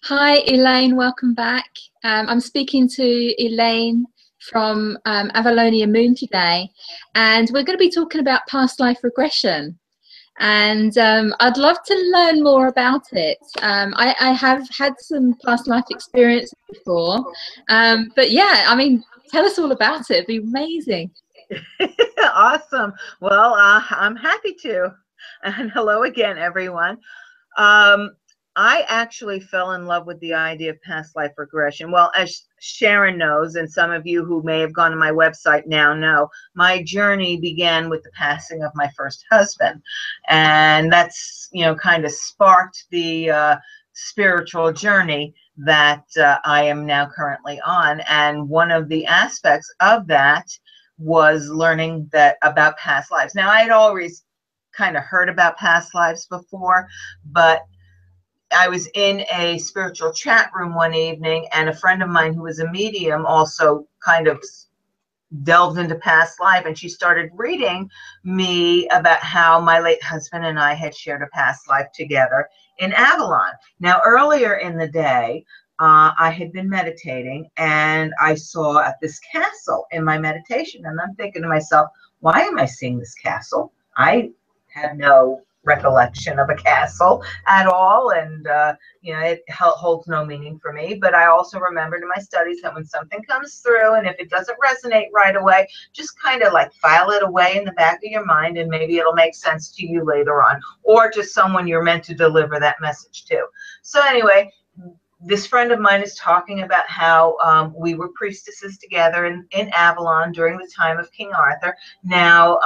Hi, Elaine. Welcome back. I'm speaking to Elaine from Avalonia Moon today, and we're going to be talking about past life regression. And I'd love to learn more about it. I have had some past life experience before, but yeah, I mean, tell us all about it. It'd be amazing. Awesome. Well, I'm happy to. And hello again, everyone. Um, I actually fell in love with the idea of past life regression. Well, as Sharon knows, and some of you who may have gone to my website now know, my journey began with the passing of my first husband. And that's, kind of sparked the spiritual journey that I am now currently on. And one of the aspects of that was learning that about past lives. Now, I had always kind of heard about past lives before, but I was in a spiritual chat room one evening, and a friend of mine who was a medium also kind of delved into past life, and she started reading me about how my late husband and I had shared a past life together in Avalon. Now, earlier in the day, I had been meditating, and I saw this castle in my meditation, and I'm thinking to myself, why am I seeing this castle? I had no recollection of a castle at all, and it holds no meaning for me. But I also remembered in my studies that when something comes through, and if it doesn't resonate right away, just kind of like file it away in the back of your mind, and maybe it'll make sense to you later on, or to someone you're meant to deliver that message to. So anyway, this friend of mine is talking about how we were priestesses together in Avalon during the time of King Arthur. Now,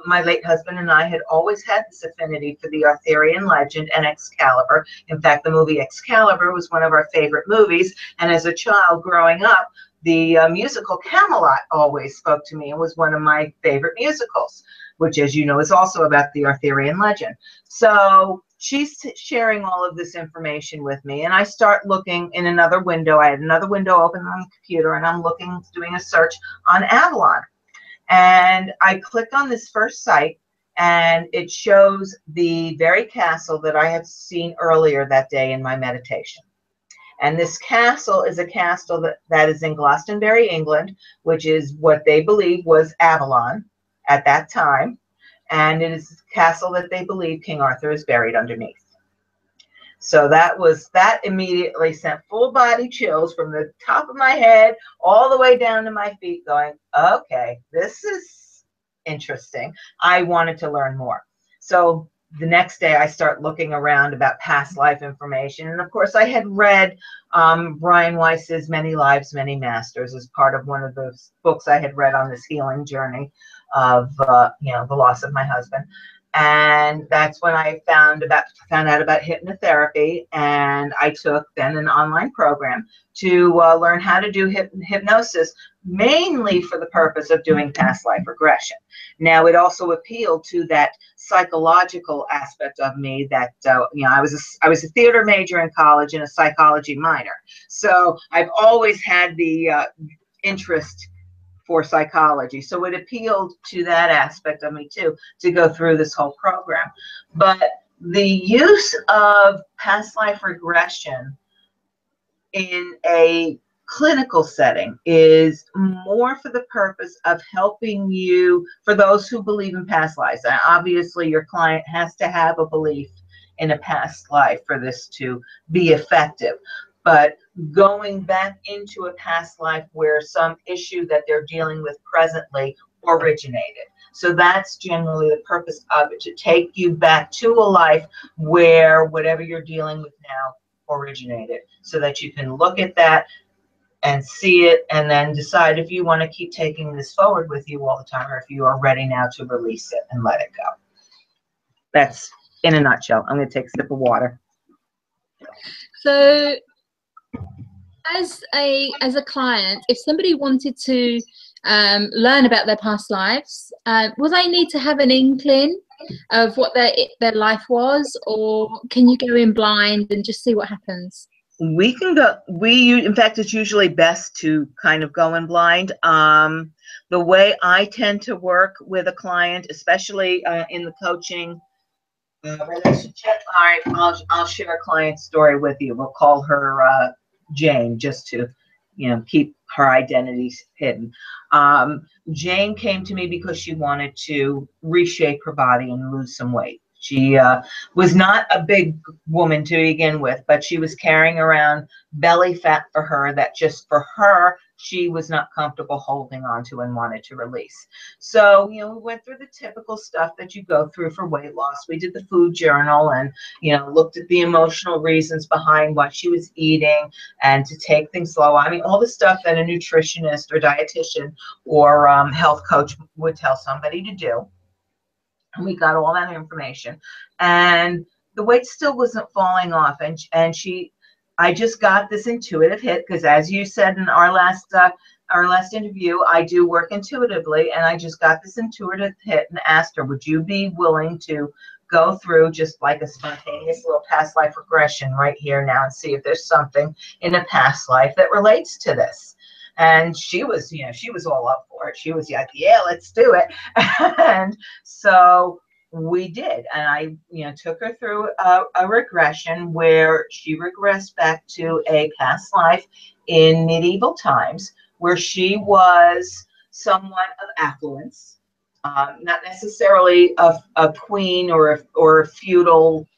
my late husband and I had always had this affinity for the Arthurian legend and Excalibur. In fact, the movie Excalibur was one of our favorite movies. And as a child growing up, the musical Camelot always spoke to me and was one of my favorite musicals, which, as you know, is also about the Arthurian legend. So she's sharing all of this information with me, and I start looking in another window. I had another window open on the computer, and I'm doing a search on Avalon. And I click on this first site, and it shows the very castle that I had seen earlier that day in my meditation. And this castle is a castle that is in Glastonbury, England, which is what they believe was Avalon at that time. And it is a castle that they believe King Arthur is buried underneath. So that immediately sent full body chills from the top of my head all the way down to my feet, going, okay, this is interesting. I wanted to learn more. So the next day I start looking around about past life information. And of course I had read Brian Weiss's Many Lives, Many Masters as part of one of those books I had read on this healing journey of the loss of my husband. And that's when I found out about hypnotherapy, and I took then an online program to learn how to do hypnosis, mainly for the purpose of doing past life regression. Now, it also appealed to that psychological aspect of me that I was a theater major in college and a psychology minor, so I've always had the interest for psychology. So it appealed to that aspect of me too, to go through this whole program. But the use of past life regression in a clinical setting is more for the purpose of helping you, for those who believe in past lives. Obviously, your client has to have a belief in a past life for this to be effective. But going back into a past life where some issue that they're dealing with presently originated. So that's generally the purpose of it, to take you back to a life where whatever you're dealing with now originated, so that you can look at that and see it and then decide if you want to keep taking this forward with you all the time, or if you are ready now to release it and let it go. That's in a nutshell. I'm going to take a sip of water. So as a client, if somebody wanted to learn about their past lives, will they need to have an inkling of what their life was, or can you go in blind and just see what happens? We can go. In fact, it's usually best to kind of go in blind. The way I tend to work with a client, especially in the coaching Relationship. All right, I'll share a client story with you. We'll call her Jane, just to keep her identities hidden. Jane came to me because she wanted to reshape her body and lose some weight. She was not a big woman to begin with, but she was carrying around belly fat for her that just for her, she was not comfortable holding on to and wanted to release. So, we went through the typical stuff that you go through for weight loss. We did the food journal and, looked at the emotional reasons behind what she was eating and to take things slow. I mean, all the stuff that a nutritionist or dietitian or health coach would tell somebody to do. And we got all that information, and the weight still wasn't falling off. And I just got this intuitive hit, because as you said in our last interview, I do work intuitively, and I just got this intuitive hit and asked her, would you be willing to go through just like a spontaneous little past life regression right here now and see if there's something in a past life that relates to this? And she was all up for it. She was like, yeah, let's do it. And so we did. And I, took her through a regression where she regressed back to a past life in medieval times where she was somewhat of affluence, not necessarily a queen or a feudal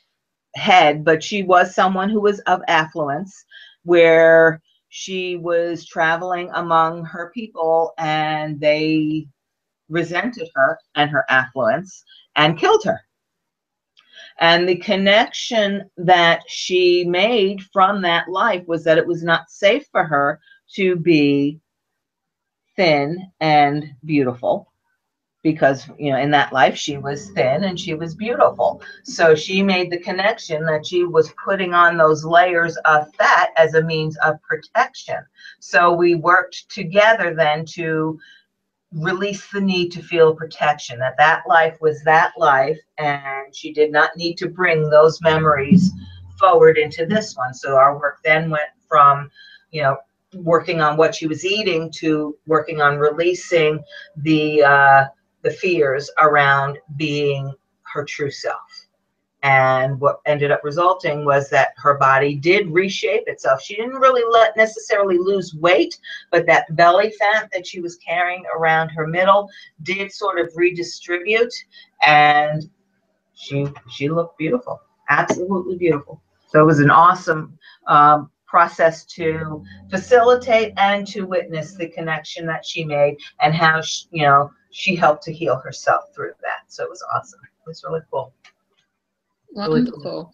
head, but she was someone who was of affluence, where she was traveling among her people and they resented her and her affluence and killed her. And the connection that she made from that life was that it was not safe for her to be thin and beautiful, because in that life she was thin and she was beautiful. So she made the connection that she was putting on those layers of fat as a means of protection. So we worked together then to release the need to feel protection, that life was that life, and she did not need to bring those memories forward into this one. So our work then went from working on what she was eating to working on releasing the fears around being her true self. And what ended up resulting was that her body did reshape itself. She didn't really necessarily lose weight, but that belly fat that she was carrying around her middle did sort of redistribute, and she looked beautiful, absolutely beautiful. So it was an awesome process to facilitate and to witness the connection that she made and how she helped to heal herself through that. So it was awesome. It was really cool. Wonderful. Really cool.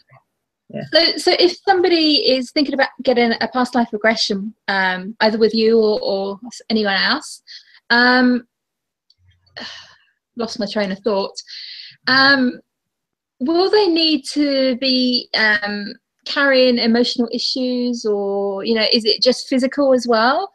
Yeah. So if somebody is thinking about getting a past life regression, either with you or anyone else, lost my train of thought. Will they need to be carrying emotional issues, or is it just physical as well?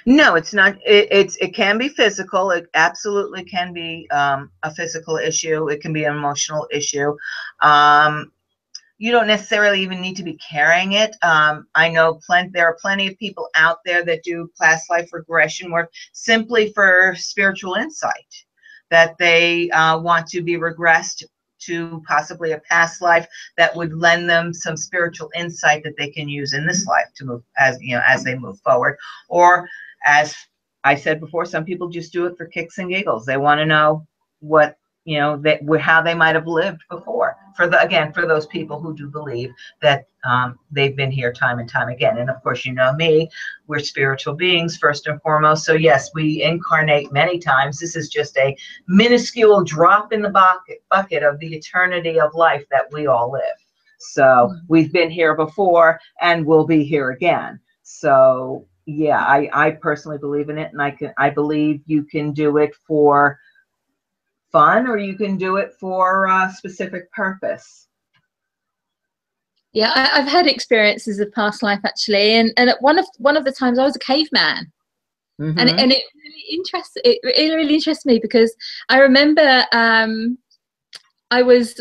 No, it's not. It can be physical. It absolutely can be a physical issue. It can be an emotional issue. You don't necessarily even need to be carrying it. I know there are plenty of people out there that do past life regression work simply for spiritual insight, that they want to be regressed to possibly a past life that would lend them some spiritual insight that they can use in this life to move as they move forward. Or, as I said before, some people just do it for kicks and giggles. They want to know what how they might have lived before. For those people who do believe that they've been here time and time again. And of course, me, we're spiritual beings first and foremost. So yes, we incarnate many times. This is just a minuscule drop in the bucket of the eternity of life that we all live. So we've been here before and we'll be here again. So yeah, I personally believe in it, and I believe you can do it for fun, or you can do it for a specific purpose. Yeah, I've had experiences of past life actually, and at one of the times I was a caveman, and it really interests me because I remember I was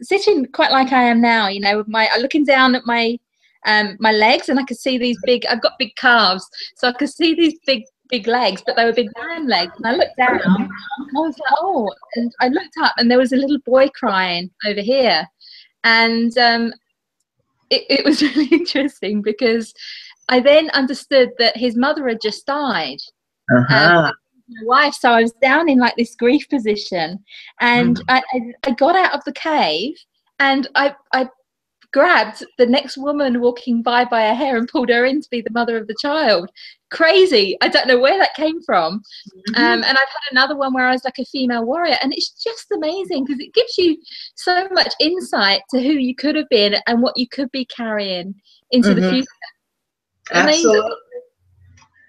sitting quite like I am now, with looking down at my legs, and I could see these I've got big calves, so I could see these big big legs, but they were big man legs. And I looked down and I was like, oh, and I looked up and there was a little boy crying over here. And it was really interesting because I then understood that his mother had just died. Uh-huh. My wife, so I was down in like this grief position, and I got out of the cave, and I grabbed the next woman walking by her hair and pulled her in to be the mother of the child. Crazy. I don't know where that came from. And I've had another one where I was like a female warrior, and it's just amazing because it gives you so much insight to who you could have been and what you could be carrying into the future. Amazing. Absolutely.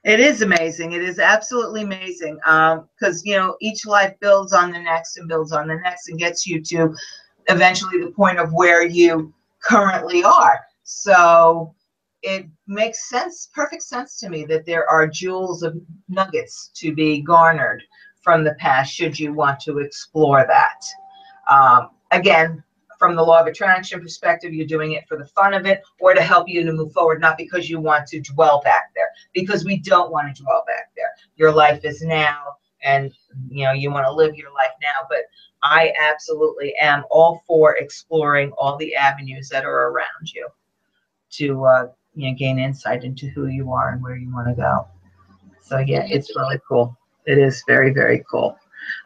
It is amazing. It is absolutely amazing because, you know, each life builds on the next and builds on the next and gets you to eventually the point of where you currently are. So it makes sense, perfect sense to me that there are jewels of nuggets to be garnered from the past should you want to explore that. Again, from the law of attraction perspective, you're doing it for the fun of it or to help you to move forward, not because you want to dwell back there, because we don't want to dwell back there. Your life is now, and you know, you want to live your life now. But I absolutely am all for exploring all the avenues that are around you to you know, gain insight into who you are and where you want to go. So yeah, it's really cool. It is very, very cool.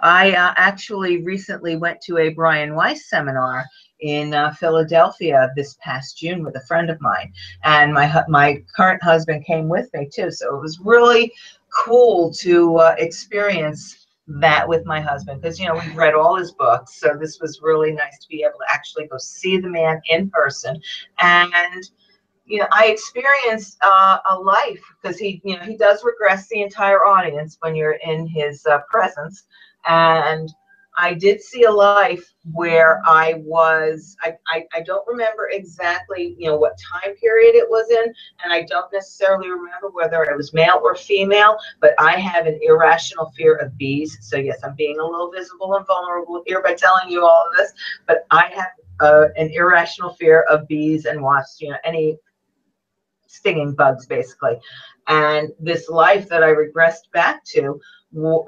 I actually recently went to a Brian Weiss seminar in Philadelphia this past June with a friend of mine, and my current husband came with me too. So it was really cool to experience that with my husband, because, you know, we've read all his books, so this was really nice to be able to actually go see the man in person. And you know, I experienced a life, because he, you know, he does regress the entire audience when you're in his presence. And I did see a life where I was, I don't remember exactly, you know, what time period it was in, and I don't necessarily remember whether it was male or female, but I have an irrational fear of bees. So yes, I'm being a little visible and vulnerable here by telling you all of this, but I have an irrational fear of bees and wasps, you know, any stinging bugs basically. And this life that I regressed back to,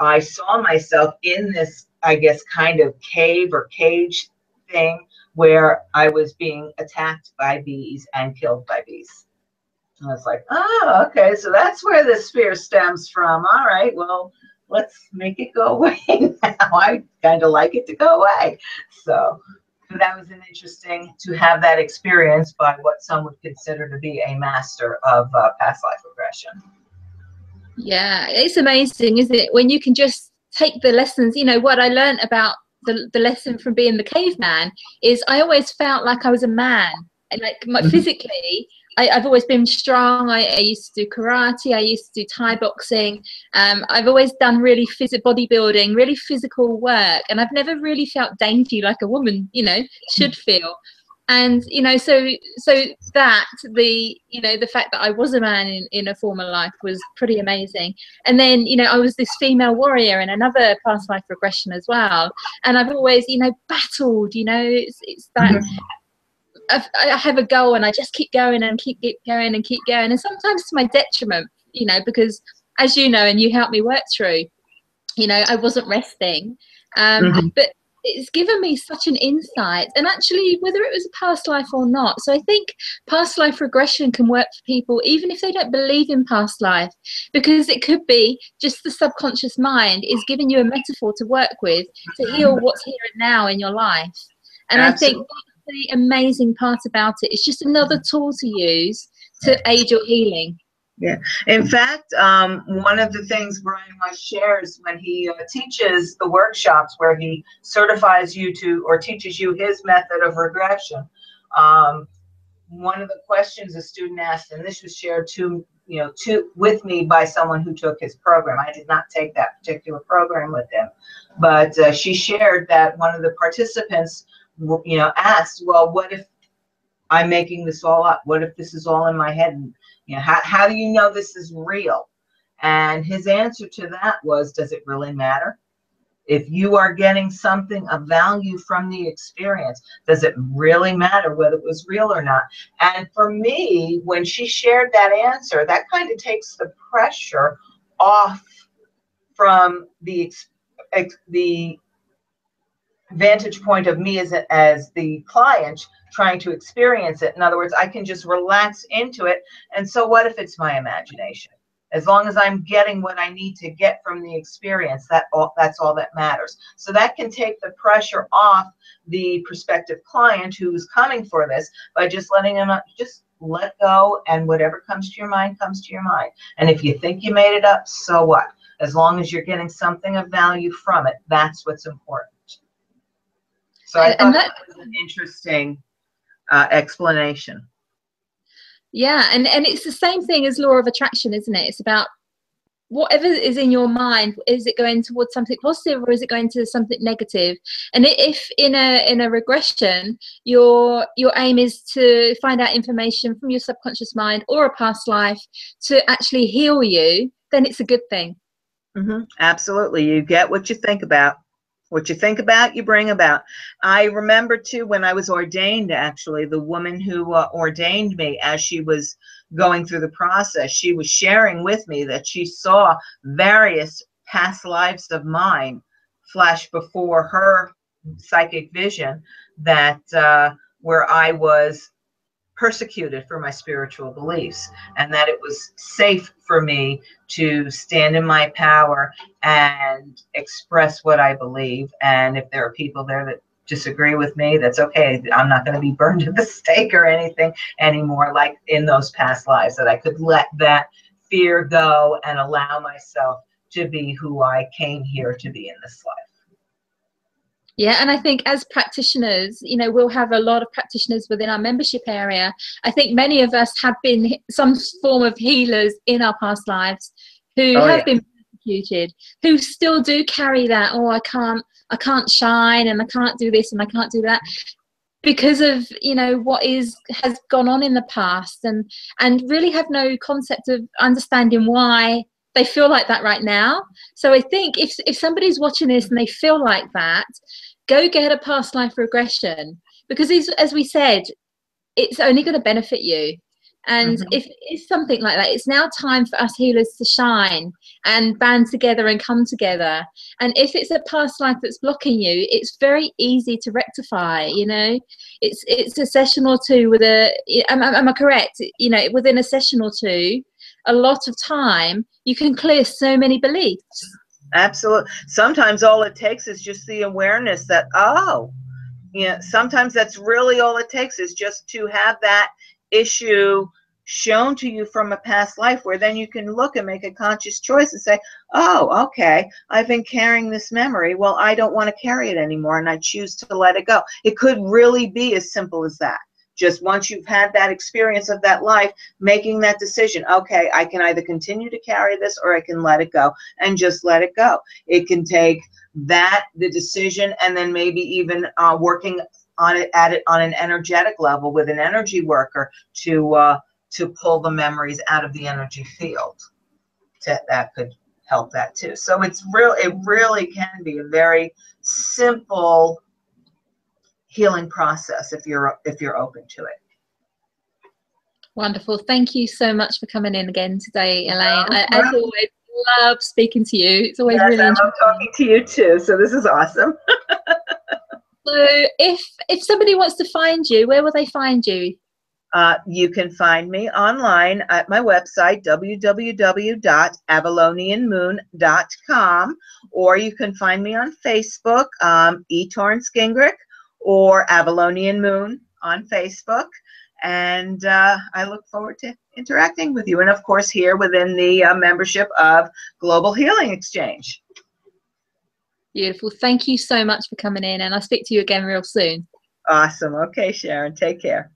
I saw myself in this, I guess, kind of cave or cage thing where I was being attacked by bees and killed by bees. And I was like, oh, okay, so that's where this fear stems from. All right, well, let's make it go away now. I kind of like it to go away. So that was an interesting to have that experience by what some would consider to be a master of past life regression. Yeah, it's amazing, isn't it? When you can just take the lessons, you know, what I learned about the lesson from being the caveman is I always felt like I was a man. And like physically, I've always been strong. I used to do karate. I used to do Thai boxing. I've always done really bodybuilding, really physical work. And I've never really felt dainty like a woman, you know, should feel. And, you know, so that you know, the fact that I was a man in a former life was pretty amazing. And then, you know, I was this female warrior in another past life regression as well. And I've always, you know, battled, you know, it's that I have a goal and I just keep going and keep going and keep going. And sometimes to my detriment, you know, because as you know, and you helped me work through, you know, I wasn't resting. But it's given me such an insight, and actually whether it was a past life or not. So I think past life regression can work for people even if they don't believe in past life, because it could be just the subconscious mind is giving you a metaphor to work with to heal what's here and now in your life. And absolutely. I think that's the amazing part about it. It's just another tool to use to aid your healing. Yeah. In fact, one of the things Brian Weiss shares when he teaches the workshops where he certifies you to, or teaches you his method of regression, one of the questions a student asked, and this was shared with me by someone who took his program. I did not take that particular program with him, but she shared that one of the participants, you know, asked, well, what if I'm making this all up? What if this is all in my head? And, you know, how do you know this is real? And his answer to that was, does it really matter? If you are getting something of value from the experience, does it really matter whether it was real or not? And for me, when she shared that answer, that kind of takes the pressure off from the vantage point of me as the client trying to experience it. In other words, I can just relax into it. And so what if it's my imagination? As long as I'm getting what I need to get from the experience, that's all that matters. So that can take the pressure off the prospective client who's coming for this by just letting them just let go, and whatever comes to your mind comes to your mind. And if you think you made it up, so what? As long as you're getting something of value from it, that's what's important. So I thought that was an interesting explanation. Yeah, and it's the same thing as law of attraction, isn't it? It's about whatever is in your mind. Is it going towards something positive, or is it going to something negative? And if in a regression, your aim is to find out information from your subconscious mind or a past life to actually heal you, then it's a good thing. Absolutely. You get what you think about. What you think about, you bring about. I remember too, when I was ordained, actually, the woman who ordained me, as she was going through the process, she was sharing with me that she saw various past lives of mine flash before her psychic vision, that where I was persecuted for my spiritual beliefs, and that it was safe for me to stand in my power and express what I believe. And if there are people there that disagree with me, that's okay. I'm not going to be burned at the stake or anything anymore, like in those past lives, that I could let that fear go and allow myself to be who I came here to be in this life. Yeah, and I think as practitioners, we'll have a lot of practitioners within our membership area. I think many of us have been some form of healers in our past lives who have been persecuted, who still do carry that, I can't shine, and I can't do this, and I can't do that, because of what has gone on in the past, and really have no concept of understanding why they feel like that right now. So I think if somebody's watching this and they feel like that, go get a past life regression, because as we said, it's only going to benefit you. And if it's something like that, it's now time for us healers to shine and band together and come together. And if it's a past life that's blocking you, it's very easy to rectify. It's a session or two with am I correct? Within a session or two, a lot of time, you can clear so many beliefs. Absolutely. Sometimes all it takes is just the awareness that, sometimes that's really all it takes, is just to have that issue shown to you from a past life, where then you can look and make a conscious choice and say, oh, okay, I've been carrying this memory. Well, I don't want to carry it anymore, and I choose to let it go. It could really be as simple as that. Just once you've had that experience of that life, making that decision, okay, I can either continue to carry this or I can let it go, and just let it go. It can take the decision, and then maybe even working on it on an energetic level with an energy worker to pull the memories out of the energy field. That could help that too. So it really can be a very simple healing process if you're open to it. Wonderful. Thank you so much for coming in again today, Elaine. As always, love speaking to you. It's always really interesting. I love talking to you too. So this is awesome. So if somebody wants to find you, where will they find you? You can find me online at my website, www.avalonianmoon.com, or you can find me on Facebook, E. Torrance Gingrich, or Avalonian Moon on Facebook. And I look forward to interacting with you. And of course, here within the membership of Global Healing Exchange. Beautiful. Thank you so much for coming in, and I'll speak to you again real soon. Awesome. Okay, Sharon, take care.